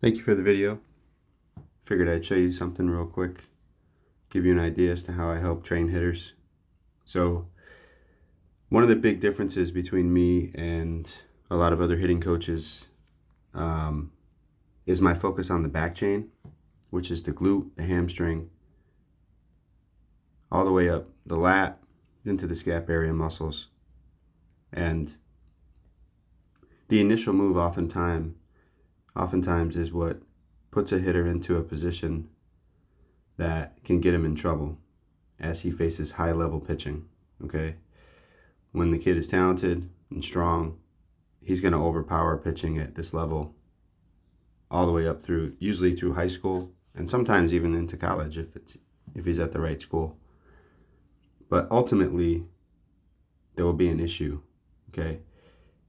Thank you for the video. Figured I'd show you something real quick, give you an idea as to how I help train hitters. So one of the big differences between me and a lot of other hitting coaches is my focus on the back chain, which is the glute, the hamstring, all the way up the lat into the scap area muscles. And the initial move oftentimes is what puts a hitter into a position that can get him in trouble as he faces high level pitching. Okay, when the kid is talented and strong, he's going to overpower pitching at this level all the way up through, usually through high school, and sometimes even into college if he's at the right school. But ultimately, there will be an issue. Okay,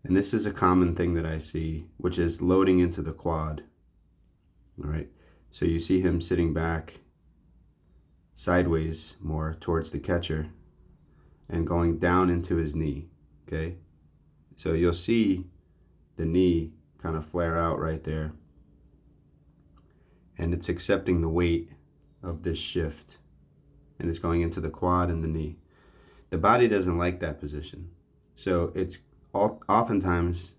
and this is a common thing that I see, which is loading into the quad. All right, so you see him sitting back sideways more towards the catcher and going down into his knee. Okay, so you'll see the knee kind of flare out right there, and it's accepting the weight of this shift, and it's going into the quad and the knee. The body doesn't like that position, so it's oftentimes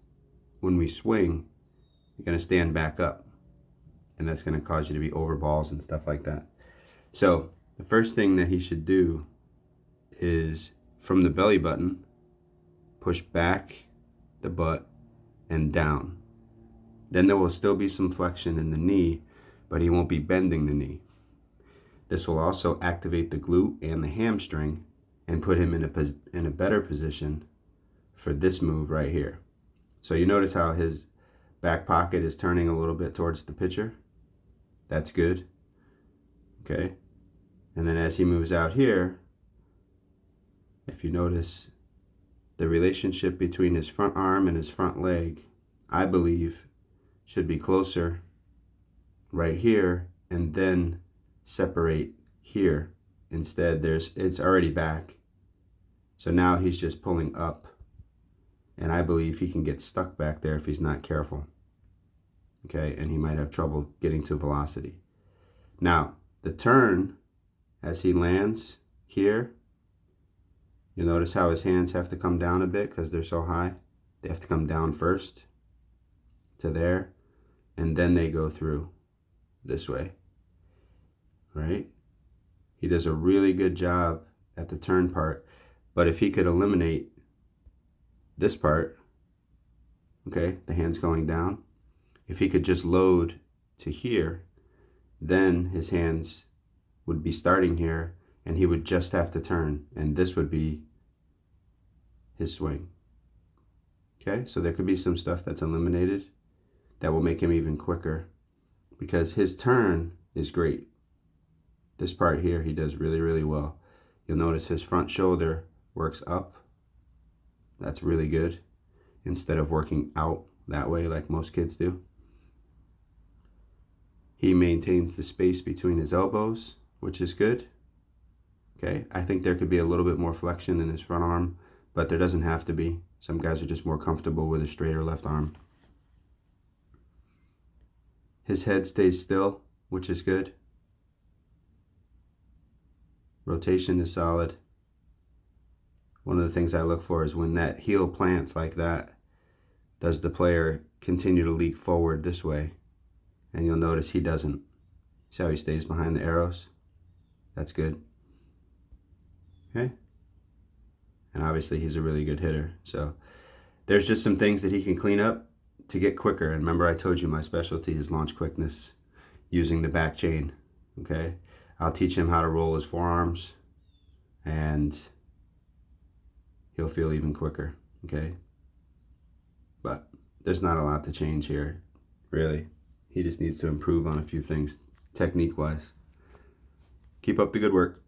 when we swing, you're going to stand back up, and that's going to cause you to be over balls and stuff like that. So the first thing that he should do is from the belly button, push back the butt and down. Then there will still be some flexion in the knee, but he won't be bending the knee. This will also activate the glute and the hamstring and put him in a better position for this move right here. So you notice how his back pocket is turning a little bit towards the pitcher. That's good. Okay. And then as he moves out here, if you notice the relationship between his front arm and his front leg, I believe should be closer right here and then separate here. Instead, it's already back. So now he's just pulling up, and I believe he can get stuck back there if he's not careful. Okay, and he might have trouble getting to velocity. Now, the turn, as he lands here, you'll notice how his hands have to come down a bit because they're so high. They have to come down first to there, and then they go through this way, right? He does a really good job at the turn part, but if he could eliminate this part, okay, the hands going down, if he could just load to here, then his hands would be starting here and he would just have to turn, and this would be his swing. Okay, so there could be some stuff that's eliminated that will make him even quicker because his turn is great. This part here he does really, really well. You'll notice his front shoulder works up. That's really good instead of working out that way like most kids do. He maintains the space between his elbows, which is good. Okay, I think there could be a little bit more flexion in his front arm, but there doesn't have to be. Some guys are just more comfortable with a straighter left arm. His head stays still, which is good. Rotation is solid. One of the things I look for is when that heel plants like that, does the player continue to leak forward this way? And you'll notice he doesn't. See how he stays behind the arrows? That's good. Okay. And obviously he's a really good hitter. So there's just some things that he can clean up to get quicker. And remember, I told you my specialty is launch quickness using the back chain. Okay. I'll teach him how to roll his forearms and he'll feel even quicker. Okay. But there's not a lot to change here, really. He just needs to improve on a few things technique-wise. Keep up the good work.